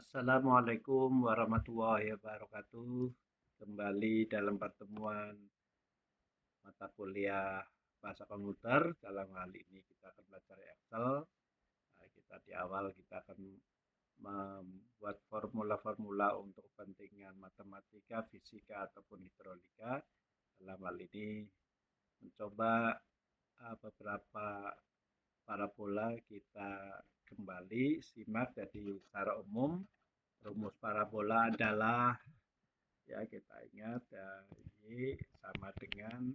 Assalamualaikum warahmatullahi wabarakatuh. Kembali dalam pertemuan mata kuliah bahasa komputer. Dalam hal ini kita akan belajar Excel. Di awal kita akan membuat formula-formula untuk kepentingan matematika, fisika ataupun hidrolika. Dalam hal ini mencoba beberapa parabola kita kembali simak. Jadi secara umum rumus parabola adalah, ya kita ingat, Y sama dengan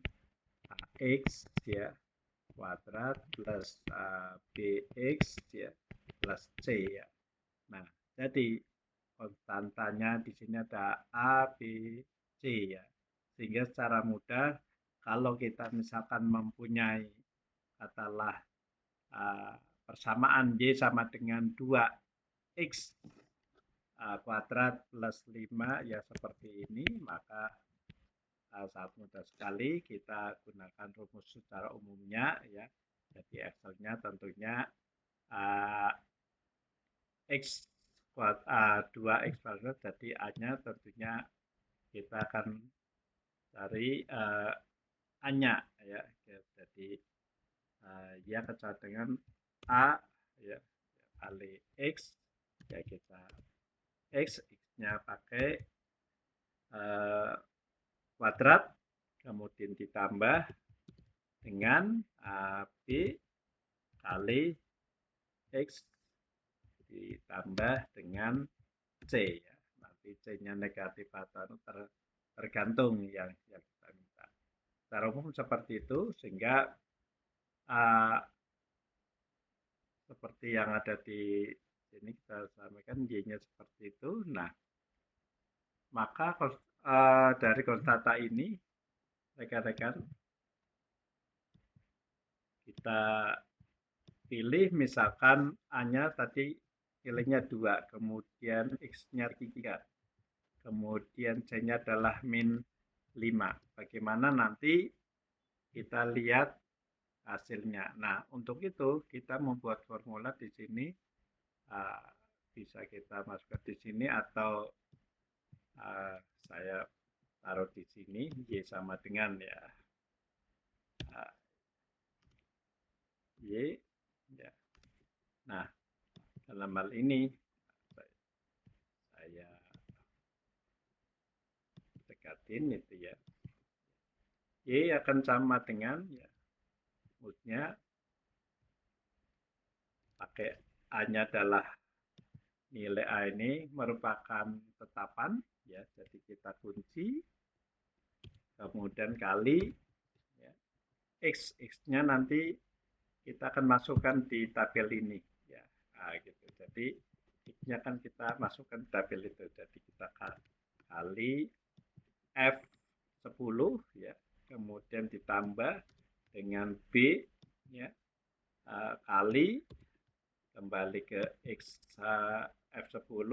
AX ya kuadrat plus BX ya plus C ya. Nah, jadi konstantanya di sini ada A, B, C ya. Sehingga secara mudah kalau kita misalkan mempunyai katakanlah persamaan Y sama dengan 2X kuadrat plus 5 ya seperti ini, maka sangat mudah sekali kita gunakan rumus secara umumnya ya. Jadi Excel-nya tentunya X 2X kuadrat, jadi A-nya tentunya kita akan cari A-nya ya. Jadi ya kecuali dengan A ya kali X ya, kita X-nya pakai kuadrat, kemudian ditambah dengan B kali X ditambah dengan C ya. Nanti C-nya negatif atau tergantung yang kita minta. Secara umum seperti itu, sehingga seperti yang ada di sini kita sampaikan Y-nya seperti itu. Nah, maka dari konstanta ini rekan-rekan kita pilih, misalkan A-nya tadi nilainya 2, kemudian X-nya 3, kemudian C-nya adalah min 5. Bagaimana nanti kita lihat hasilnya. Nah, untuk itu kita membuat formula di sini, bisa kita masukkan di sini atau saya taruh di sini Y sama dengan ya Y ya. Nah, dalam hal ini saya dekatin itu ya. Y akan sama dengan ya, maksudnya pakai A-nya adalah nilai A ini merupakan tetapan ya, jadi kita kunci, kemudian kali ya, X-nya nanti kita akan masukkan di tabel ini ya. Nah, gitu. Jadi X-nya kan kita masukkan di tabel itu. Jadi kita kali F10 ya, kemudian ditambah dengan B ya, kali kembali ke X F10,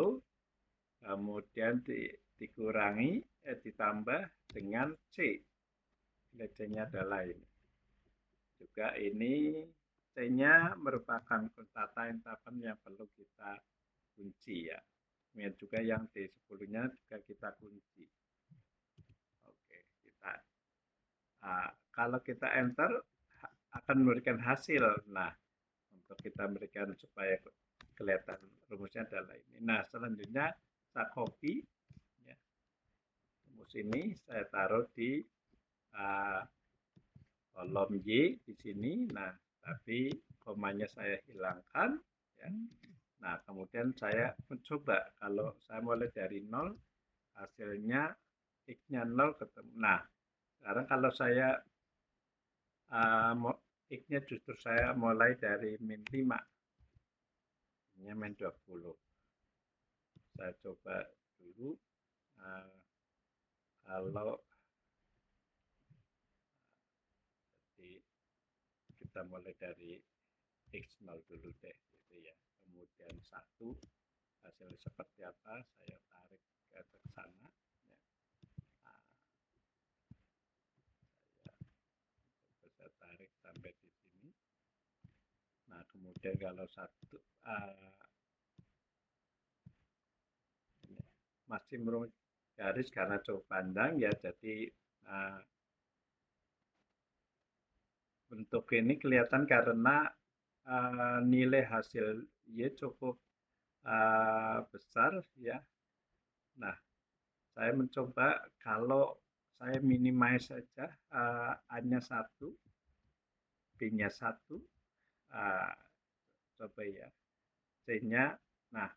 kemudian dikurangi ditambah dengan C. C-nya adalah ini. Juga ini C-nya merupakan konstanta yang perlu kita kunci ya. Kemudian juga yang D10-nya juga kita kunci. Oke, kita kalau kita enter akan memberikan hasil. Nah, untuk kita berikan supaya kelihatan rumusnya adalah ini. Nah, selanjutnya saya copy ya, rumus ini saya taruh di kolom Y di sini. Nah, tapi komanya saya hilangkan ya. Nah, kemudian saya mencoba kalau saya mulai dari 0, hasilnya X-nya 0 ketemu. Nah, sekarang kalau saya X-nya justru saya mulai dari min 5, ini min 20. Saya coba dulu kalau jadi kita mulai dari X0 dulu deh gitu ya. Kemudian 1 hasilnya seperti apa, saya tarik ke sana ya. Saya tarik sampai di sini. Nah, kemudian kalau maksimum garis karena cukup panjang ya, jadi bentuk ini kelihatan karena nilai hasil Y cukup besar ya. Nah, saya mencoba kalau saya minimize saja A-nya 1, B-nya 1, coba ya, C-nya. Nah,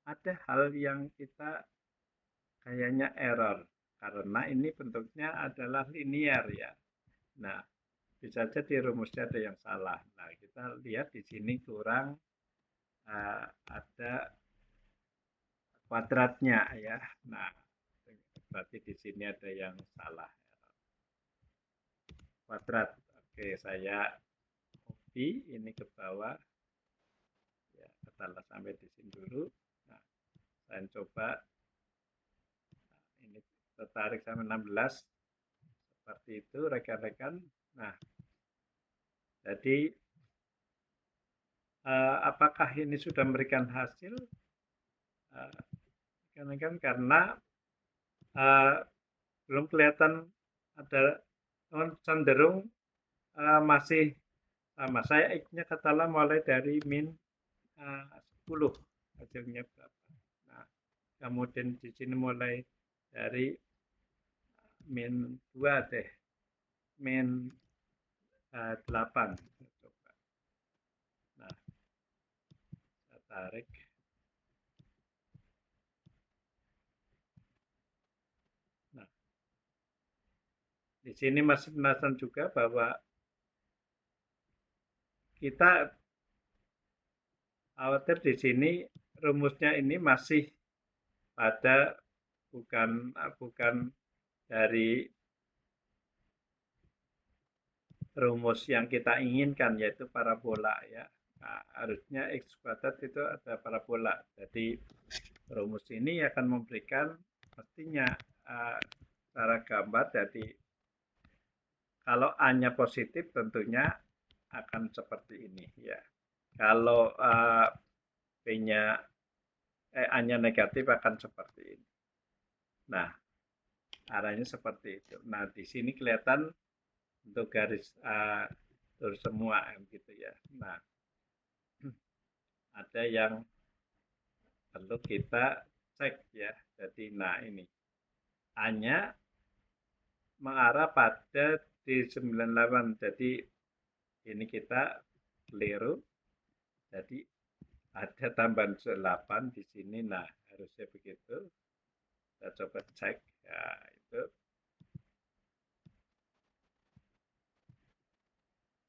ada hal yang kita kayaknya error karena ini bentuknya adalah linear ya. Nah, bisa jadi rumusnya ada yang salah. Nah, kita lihat di sini kurang ada kuadratnya ya. Nah, berarti di sini ada yang salah. Kuadrat. Oke, saya copy ini ke bawah. Ya, katakanlah sampai di sini dulu. Nah, saya coba. Nah, ini tertarik sampai 16. Seperti itu, rekan-rekan. Nah, jadi apakah ini sudah memberikan hasil? Rekan-rekan, karena belum kelihatan ada cenderung masih sama. Saya X-nya katakanlah mulai dari min 10 hasilnya berapa. Nah, kemudian di sini mulai dari min 2 deh, min 8. Coba. Nah, saya tarik. Nah, di sini masih penasaran juga bahwa kita khawatir di sini rumusnya ini masih pada bukan dari rumus yang kita inginkan, yaitu parabola ya. Nah, harusnya X kuadrat itu ada parabola. Jadi rumus ini akan memberikan pastinya secara gambar. Jadi kalau A-nya positif tentunya akan seperti ini ya. Kalau B-nya A-nya negatif akan seperti ini. Nah, arahnya seperti itu. Nah, di sini kelihatan untuk garis lurus semua gitu ya. Nah, ada yang perlu kita cek ya. Jadi, nah ini A-nya mengarah pada D98. Jadi ini kita keliru. Jadi ada tambahan 8 di sini. Nah, harusnya begitu. Kita coba cek ya itu.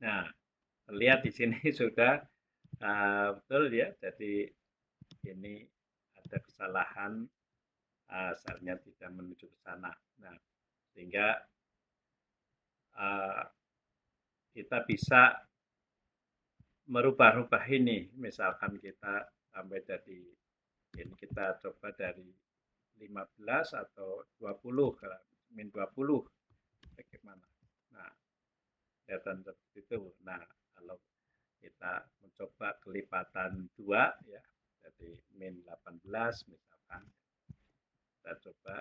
Nah, lihat di sini sudah betul ya. Jadi ini ada kesalahan, selnya tidak menuju ke sana. Nah, sehingga kita bisa merubah-rubah ini. Misalkan kita sampai jadi ini kita coba dari 15 atau 20, min 20 bagaimana. Nah, kelihatan seperti itu. Nah, kalau kita mencoba kelipatan 2 ya, jadi min 18 misalkan, kita coba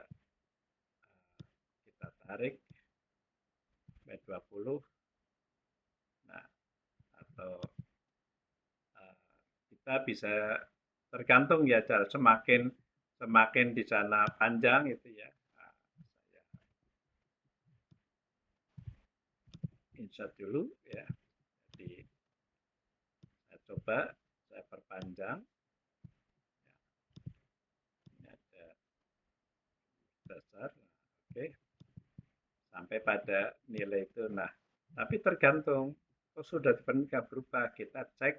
kita tarik min 20. Nah, atau kita bisa tergantung ya, semakin di sana panjang itu ya. Nah, saya insert dulu ya. Jadi saya coba saya perpanjang. Ini ada dasar. Oke. Sampai pada nilai itu. Nah, tapi tergantung. Kalau sudah benar berubah, kita cek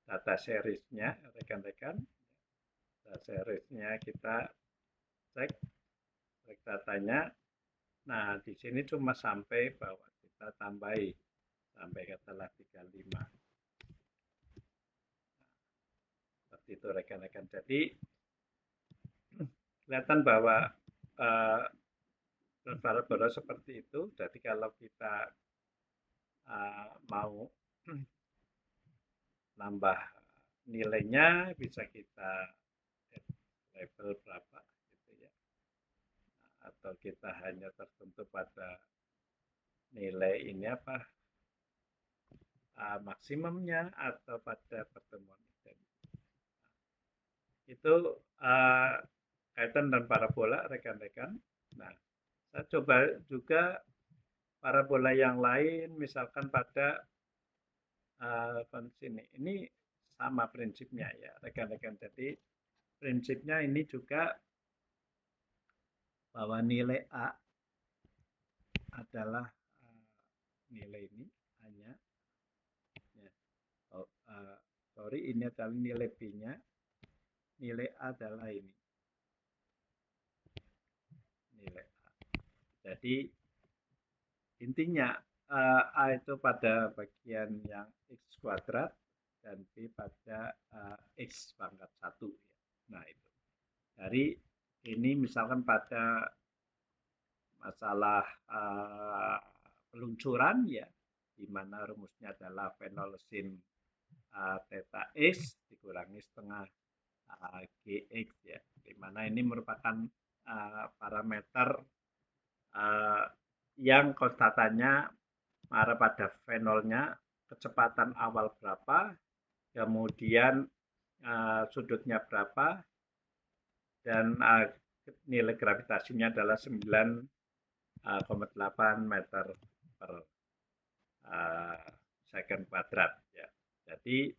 data seriesnya, rekan-rekan. Data seriesnya kita cek datanya. Nah, di sini cuma sampai bahwa kita tambahi sampai katakanlah 35. Seperti itu rekan-rekan. Jadi kelihatan bahwa variabel seperti itu. Jadi kalau kita mau nambah nilainya bisa kita level berapa gitu ya. atau kita hanya tertentu pada nilai ini maksimumnya atau pada pertemuan itu kaitan dengan parabola rekan-rekan. Nah, saya coba juga parabola yang lain, misalkan pada sini. Ini sama prinsipnya ya rekan-rekan. Jadi prinsipnya ini juga bahwa nilai A adalah nilai ini hanya ya. Sorry, ini adalah nilai B-nya, nilai A adalah ini nilai A. Jadi intinya A itu pada bagian yang X kuadrat dan B pada X pangkat 1 ya. Nah itu dari ini misalkan pada masalah peluncuran ya, di mana rumusnya adalah fenol sin theta X dikurangi setengah GX ya, di mana ini merupakan parameter yang konstantannya pada fenolnya kecepatan awal berapa, kemudian sudutnya berapa, dan nilai gravitasinya adalah 9,8 meter per second kuadrat ya. Jadi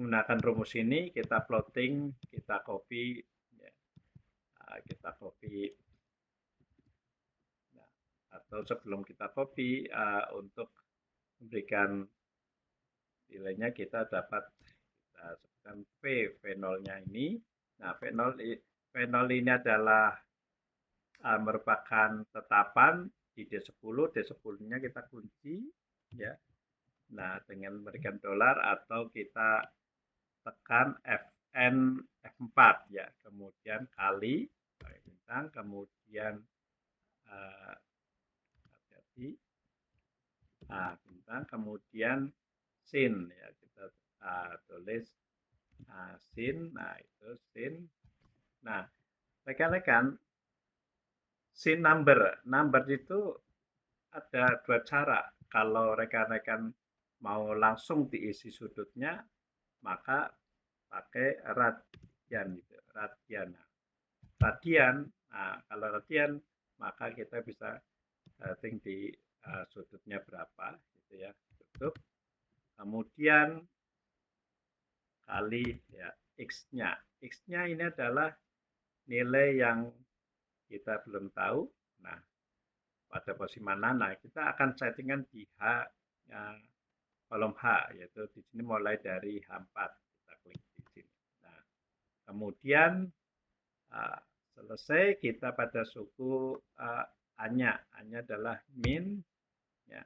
menggunakan rumus ini kita plotting, kita copy ya. Kita copy nah, atau sebelum kita copy untuk memberikan nilainya kita dapat kita sebutkan V fenolnya ini. Nah, fenol ini adalah merupakan tetapan di D10, D10-nya kita kunci ya. Nah, dengan memberikan dolar atau kita tekan Fn F4 ya, kemudian kali bintang, kemudian bintang, kemudian sin ya, kita tulis sin. Nah, itu sin. Nah, rekan-rekan, sin number itu ada dua cara. Kalau rekan-rekan mau langsung diisi sudutnya, maka pakai radian gitu, radian. Nah, kalau radian maka kita bisa setting di sudutnya berapa gitu ya, sudut. Kemudian kali ya X-nya. X-nya ini adalah nilai yang kita belum tahu. Nah, pada posisi mana? Nah, kita akan settingan di H ya, kolom H, yaitu di sini mulai dari H4. Kita klik di sini. Nah, kemudian selesai kita pada suku A-nya. A-nya adalah min ya.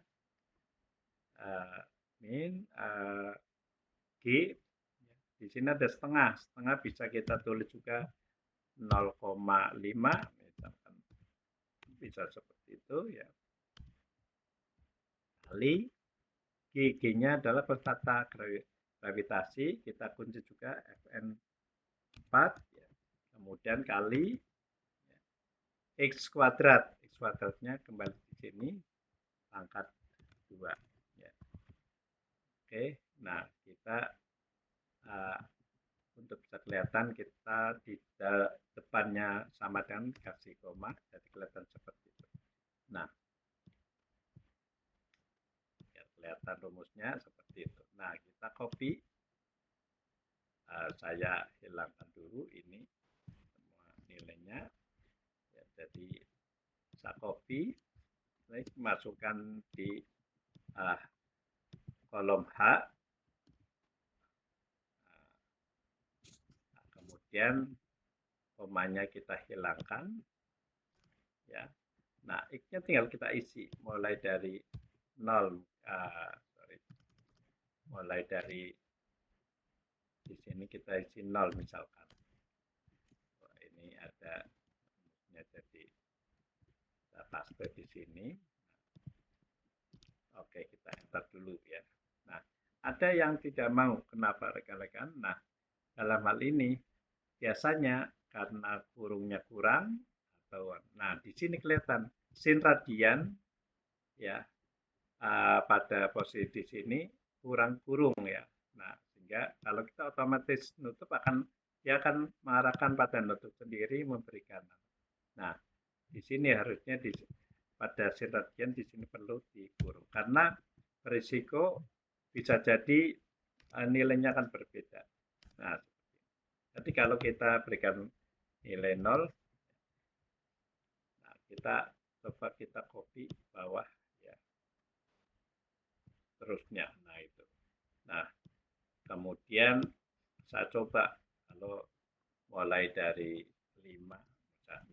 Min G. Di sini ada setengah. Setengah bisa kita tulis juga 0,5 misalkan. Bisa seperti itu ya. Kali G-nya adalah penstata gravitasi, kita kunci juga Fn 4 ya. Kemudian kali ya, X kuadrat. X kuadratnya kembali di sini pangkat 2 ya. Oke, nah kita untuk bisa kelihatan kita di depannya sama dengan kasih koma, jadi kelihatan seperti itu. Nah, kelihatan rumusnya seperti itu. Nah, kita copy. Saya hilangkan dulu ini semua nilainya. Ya, jadi saya copy, saya masukkan di kolom H. Nah, kemudian komanya kita hilangkan. Ya. Nah, X-nya tinggal kita isi mulai dari 0. Mulai dari di sini kita isi 0 misalkan. Wah, ini ada jadi kita paste di sini. Oke, kita enter dulu ya. Nah, ada yang tidak mau. Kenapa rekan-rekan? Nah, dalam hal ini biasanya karena kurungnya kurang ketahuan. Nah, di sini kelihatan sin radian ya pada posisi di sini kurung ya. Nah, sehingga kalau kita otomatis nutup dia akan mengarahkan pada nutup sendiri memberikan. Nah, di sini harusnya pada sin radian di sini perlu dikurung karena berisiko bisa jadi nilainya akan berbeda. Nah, jadi kalau kita berikan nilai 0, nah coba kita copy bawah ya, terusnya. Nah, itu. Nah, kemudian saya coba kalau mulai dari 5,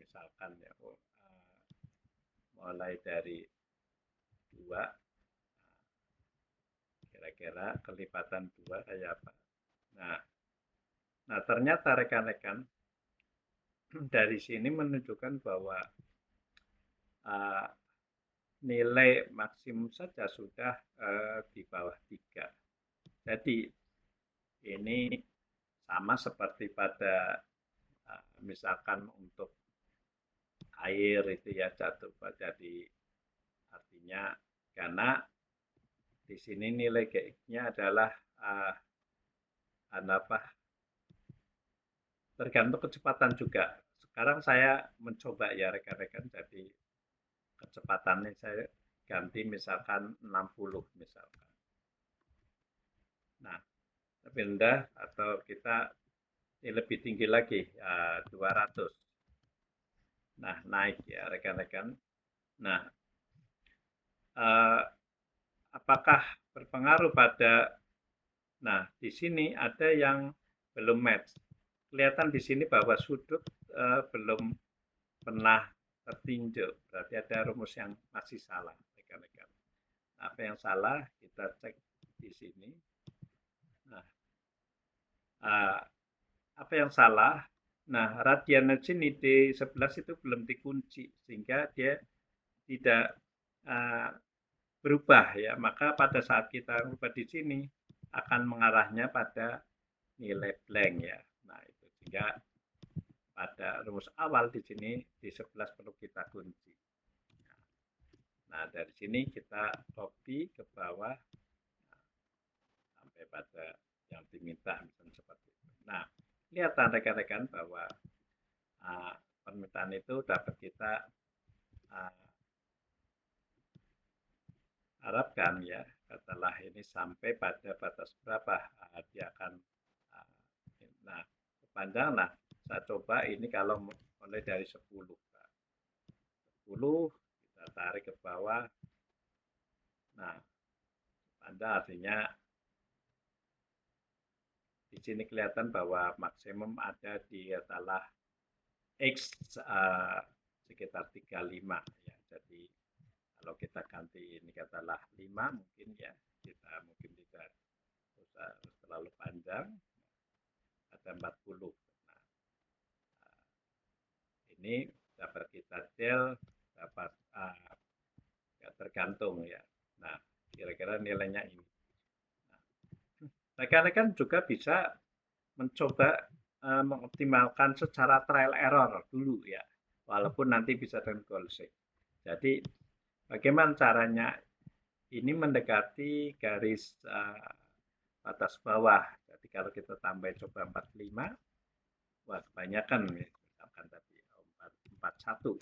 misalkan ya, mulai dari 2, kira-kira kelipatan 2 kayak apa. Nah, ternyata rekan-rekan dari sini menunjukkan bahwa nilai maksimum saja sudah di bawah 3. Jadi ini sama seperti pada misalkan untuk air itu ya jatuh jadi artinya karena di sini nilai GX-nya adalah apa tergantung kecepatan juga. Sekarang saya mencoba ya rekan-rekan, jadi kecepatannya saya ganti misalkan 60 misalkan. Nah, lebih rendah atau kita lebih tinggi lagi 200. Nah, naik ya rekan-rekan. Nah, apakah berpengaruh pada di sini ada yang belum match. Kelihatan di sini bahwa sudut belum pernah tertinjau. Berarti ada rumus yang masih salah, rekan-rekan. Apa yang salah? Kita cek di sini. Nah, apa yang salah? Nah, radian sini D11 itu belum dikunci sehingga dia tidak berubah ya. Maka pada saat kita ubah di sini akan mengarahnya pada nilai blank ya. Nah, itu sehingga pada rumus awal di sini di 11 perlu kita kunci. Nah, dari sini kita copy ke bawah sampai pada yang diminta misalnya seperti itu. Nah, kelihatan rekan-rekan bahwa permintaan itu dapat kita harapkan ya setelah ini sampai pada batas berapa dia akan nah panjang. Nah, saya coba ini kalau mulai dari 10 kita tarik ke bawah. Nah, panjang artinya di sini kelihatan bahwa maksimum ada di adalah X sekitar 35 ya. Jadi kalau kita ganti ini katalah 5 mungkin ya, kita mungkin tidak usah terlalu panjang, ada 40. Nah, ini dapat kita del, dapat ya tergantung ya. Nah, kira-kira nilainya ini. Nah, rekan-rekan juga bisa mencoba mengoptimalkan secara trial error dulu ya, walaupun nanti bisa dengan goal shape. Jadi bagaimana caranya? Ini mendekati garis batas bawah. Jadi kalau kita tambah coba 45, wah kebanyakan ya, misalkan tadi 41.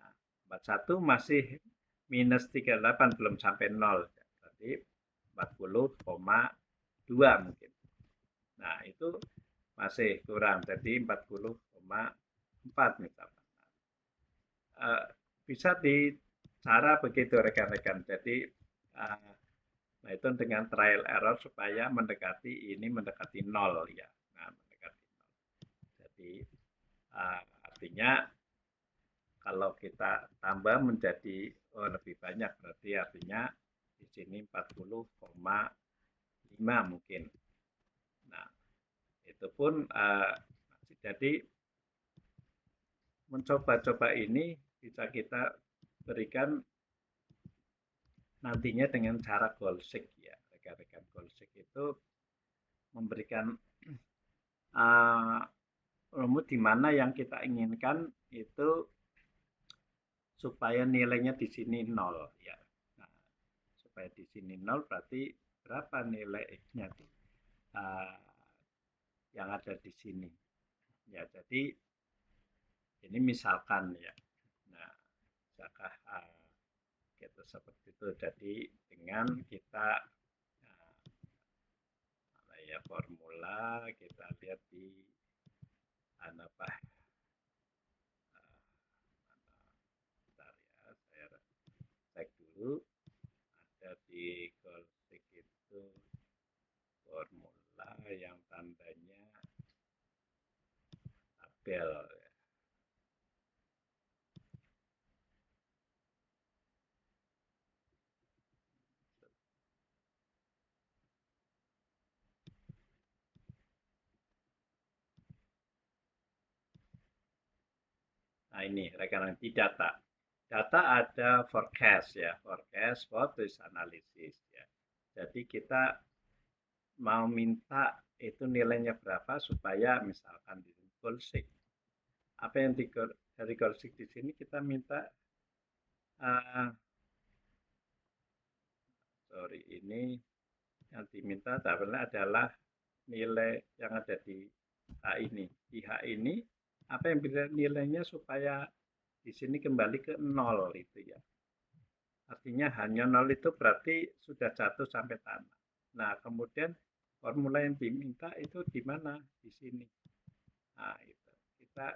Nah, 41 masih minus 38 belum sampai 0. Berarti 40,2 mungkin. Nah, itu masih kurang. Jadi 40,4 misalkan. Bisa di cara begitu rekan-rekan. Jadi nah itu dengan trial error supaya mendekati 0 ya. Nah, mendekati 0. Jadi artinya kalau kita tambah menjadi lebih banyak berarti artinya di sini 40,5 mungkin. Nah, itu pun jadi mencoba-coba ini bisa kita berikan nantinya dengan cara goalseek ya. Rekan-rekan goalseek itu memberikan rumus di mana yang kita inginkan itu supaya nilainya di sini 0 ya. Nah, supaya di sini 0 berarti berapa nilai X-nya yang ada di sini. Ya, jadi ini misalkan ya. Nah, misalkan gitu seperti itu. Jadi dengan kita ya formula kita lihat di apa bentar ya, saya cek dulu ada di Golsik itu formula yang tandanya tabel ya. Nah ini rekan-rekan di data. Data ada forecast ya, forecast, forecast analysis ya. Jadi kita mau minta itu nilainya berapa supaya misalkan di Golsik. Apa yang dari Golsik di sini kita minta sorry ini yang diminta tabelnya adalah nilai yang ada di H ini. Di H ini apa yang bisa nilainya supaya di sini kembali ke 0 itu ya. Artinya hanya 0 itu berarti sudah jatuh sampai tanah. Nah, kemudian formula yang diminta itu di mana? Di sini. Nah, itu. Kita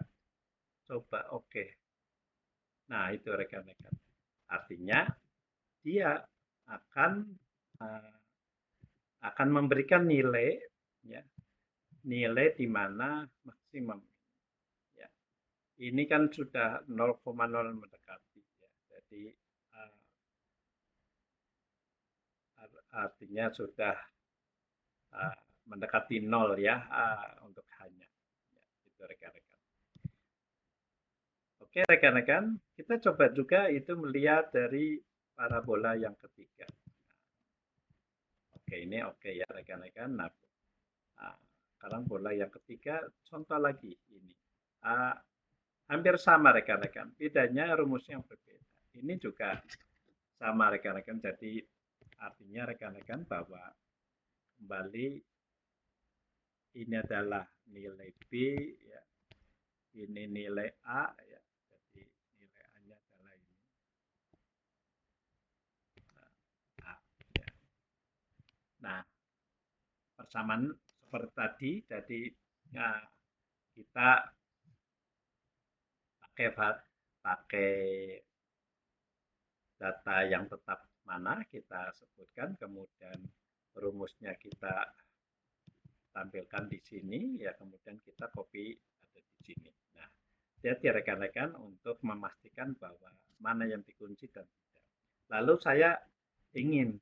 coba oke. Okay. Nah, itu rekan-rekan. Artinya dia akan uh, akan memberikan nilai ya, nilai di mana maksimum ya. Ini kan sudah 0,0 mendekati ya. Jadi artinya sudah mendekati 0 ya untuk hanya ya, itu rekan-rekan. Oke rekan-rekan, kita coba juga itu melihat dari parabola yang ketiga. Oke, ini oke ya rekan-rekan. Nah, sekarang bola yang ketiga, contoh lagi ini. Hampir sama rekan-rekan, bedanya rumusnya yang berbeda. Ini juga sama rekan-rekan, jadi artinya rekan-rekan bahwa kembali ini adalah nilai B, ya. Ini nilai A, ya. Jadi nilai A-nya adalah ini. A, ya. Nah, persamaan seperti tadi, jadi ya, kita pakai data yang tetap mana kita sebutkan, kemudian rumusnya kita tampilkan di sini, ya kemudian kita copy ada di sini. Nah, jadi rekan-rekan untuk memastikan bahwa mana yang dikunci dan tidak. Lalu saya ingin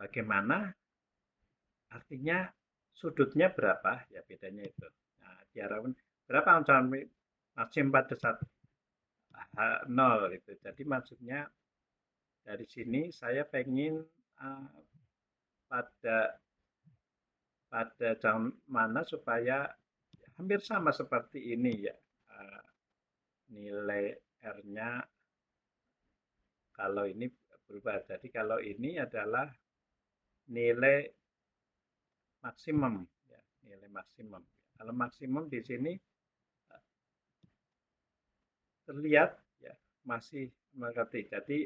bagaimana artinya sudutnya berapa, ya bedanya itu. Nah, diharapkan berapa ancaman maksimum pada saat 0 itu. Jadi maksudnya dari sini saya pengen pada jam mana supaya hampir sama seperti ini ya. Nilai R-nya kalau ini berubah. Jadi kalau ini adalah nilai maksimum ya, nilai maksimum. Kalau maksimum di sini terlihat ya masih mengerti. Jadi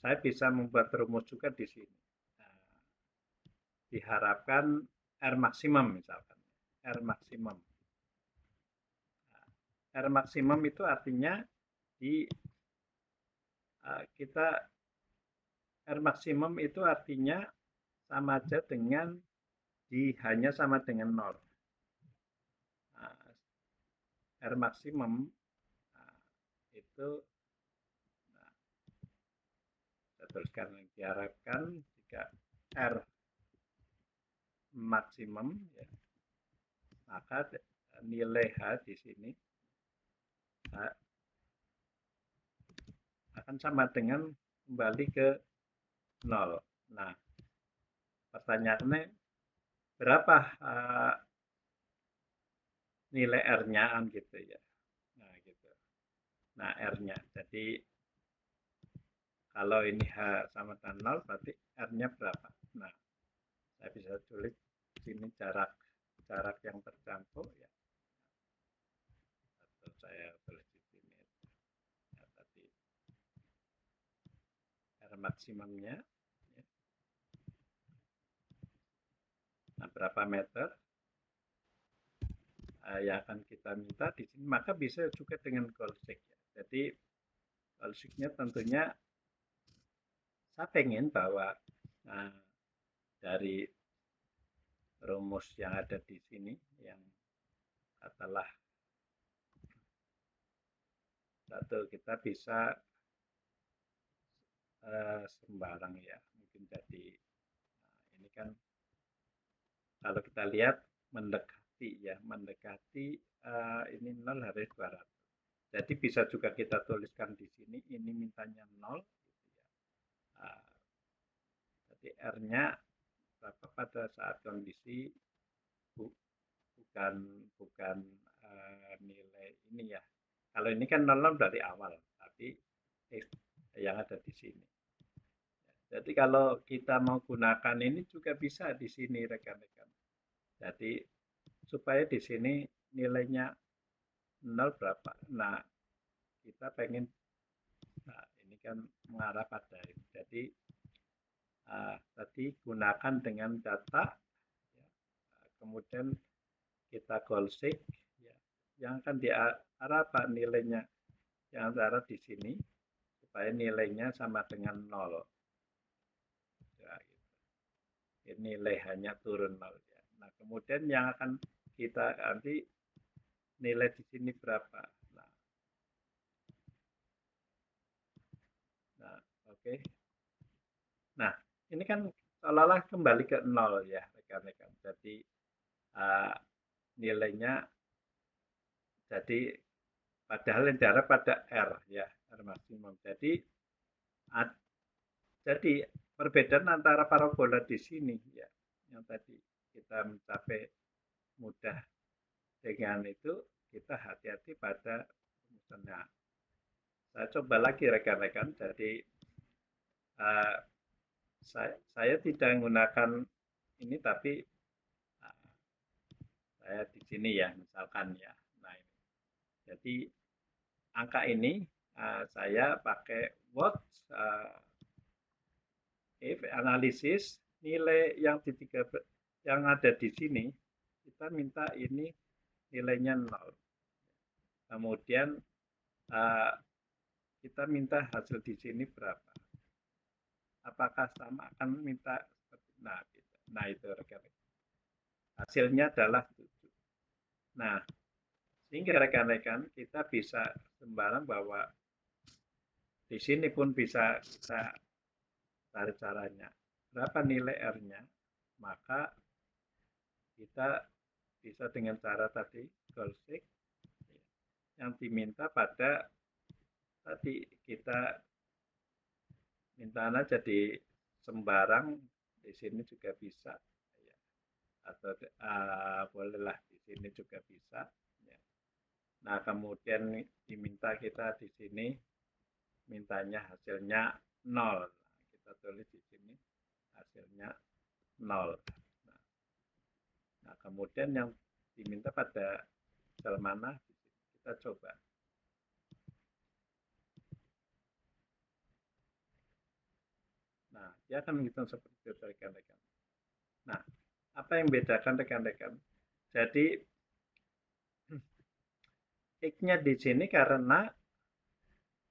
saya bisa membuat rumus juga di sini. Diharapkan R maksimum misalkan. R maksimum. R maksimum itu artinya di kita R maksimum itu artinya sama aja dengan hanya sama dengan 0. R maksimum itu saya tuliskan diharapkan jika R maksimum ya, maka nilai H di sini akan sama dengan kembali ke 0. Nah, pertanyaannya berapa nilai R-nya kan gitu ya. Nah, gitu. Nah, R-nya. Jadi kalau ini H sama dengan 0 berarti R-nya berapa? Nah, saya bisa tulis sini jarak jarak yang terjangkau ya. Atau saya tulis di sini ya, tadi R maksimumnya ya. Nah, berapa meter yang akan kita minta di sini, maka bisa juga dengan goal seek ya. Jadi goal seek-nya tentunya saya pengen bahwa nah, dari rumus yang ada di sini yang katalah satu kita bisa sembarang ya, mungkin jadi ini kan kalau kita lihat mendekati ya, mendekati ini 0 harus 200. Jadi bisa juga kita tuliskan di sini ini mintanya 0 gitu ya. Jadi R-nya berapa pada saat kondisi bukan bukan nilai ini ya. Kalau ini kan 0 dari awal, tapi yang ada di sini. Jadi kalau kita mau gunakan ini juga bisa di sini rekan-rekan. Jadi supaya di sini nilainya 0 berapa. Nah, kita pengen nah ini kan mengarah pada ini. Jadi tadi gunakan dengan data ya, kemudian kita goal seek ya, yang akan diarah apa nilainya yang diarah di sini supaya nilainya sama dengan 0 ya, gitu. Nilai hanya turun 0 ya. Nah kemudian yang akan kita nanti nilai di sini berapa. Nah oke. Okay. Nah ini kan seolah-olah kembali ke 0 ya rekan-rekan. Jadi nilainya jadi padahal yang diarah pada R ya, R maksimum. Jadi perbedaan antara parabola di sini ya, yang tadi kita mencapai mudah dengan itu, kita hati-hati pada misalnya. Saya coba lagi rekan-rekan. Jadi uh, saya tidak menggunakan ini, tapi saya di sini ya, misalkan ya. Nah ini. Jadi angka ini saya pakai what if analisis nilai yang di yang ada di sini kita minta ini nilainya 0. Kemudian kita minta hasil di sini berapa. Apakah sama akan minta nah, gitu. Nah itu rekan-rekan. Hasilnya adalah 7. Nah, sehingga rekan-rekan kita bisa sembarang bahwa di sini pun bisa kita cari caranya. Berapa nilai R-nya? Maka kita bisa dengan cara tadi goal seek yang diminta pada tadi kita minta aja di sembarang di sini juga bisa ya. Atau bolehlah di sini juga bisa ya. Nah kemudian diminta kita di sini mintanya hasilnya 0. Kita tulis di sini hasilnya 0. Nah kemudian yang diminta pada sel mana kita coba. Nah dia akan menghitung seperti itu rekan-rekan. Nah apa yang bedakan rekan-rekan? Jadi X-nya di sini karena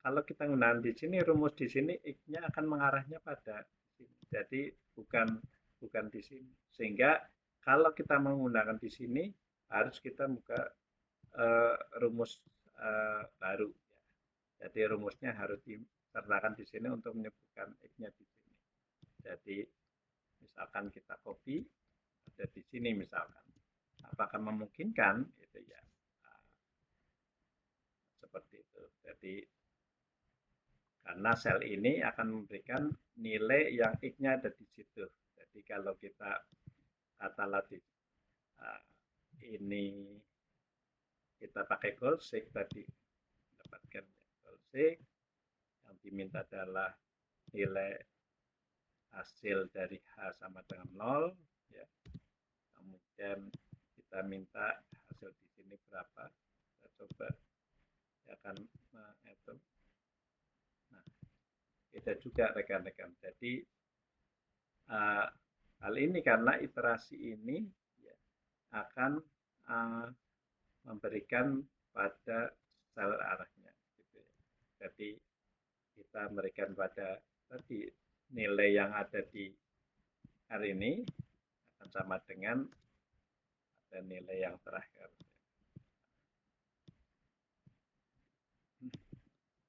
kalau kita menggunakan di sini rumus di sini X-nya akan mengarahnya pada sini. Jadi bukan di sini. Sehingga kalau kita menggunakan di sini harus kita buka rumus baru. Jadi rumusnya harus disertakan di sini untuk menyebutkan X-nya di sini. Jadi misalkan kita copy ada di sini misalkan. Apakah memungkinkan? Itu ya. Seperti itu. Jadi karena sel ini akan memberikan nilai yang X-nya ada di situ. Jadi kalau kita katalah ini kita pakai goalseek tadi, mendapatkan goalseek yang diminta adalah nilai hasil dari H sama dengan 0, ya. Kemudian kita minta hasil di sini berapa, kita coba ya akan menghitung. Nah, beda juga rekan-rekan. Jadi hal ini karena iterasi ini ya, akan memberikan pada sel arahnya. Gitu ya. Jadi kita memberikan pada tadi nilai yang ada di R ini akan sama dengan ada nilai yang terakhir.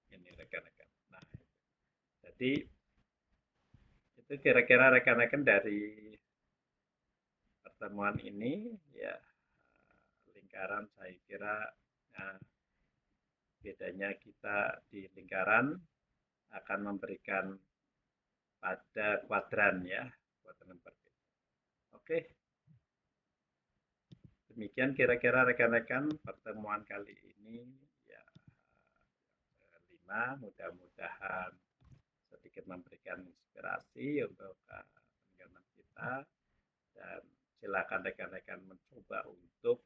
Ini rekan-rekan. Nah, jadi itu kira-kira rekan-rekan dari pertemuan ini ya, lingkaran saya kira bedanya kita di lingkaran akan memberikan pada kuadran ya, kuadran berbeda. Oke, demikian kira-kira rekan-rekan pertemuan kali ini ya, 5, mudah-mudahan sedikit memberikan inspirasi untuk teman-teman kita, dan silakan rekan-rekan mencoba untuk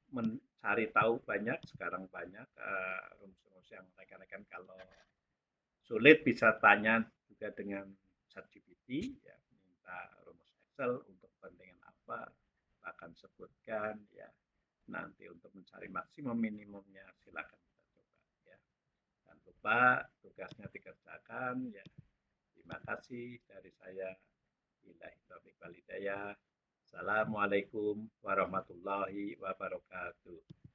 mencari tahu banyak, sekarang banyak rumus-rumus yang rekan-rekan kalau sulit bisa tanya juga dengan ChatGPT, ya, minta rumus Excel untuk kepentingan apa, akan sebutkan ya. Nanti untuk mencari maksimum minimumnya silakan kita coba ya. Jangan lupa tugasnya dikerjakan ya. Terima kasih dari saya. Billahi taufiq wal hidayah. Assalamualaikum warahmatullahi wabarakatuh.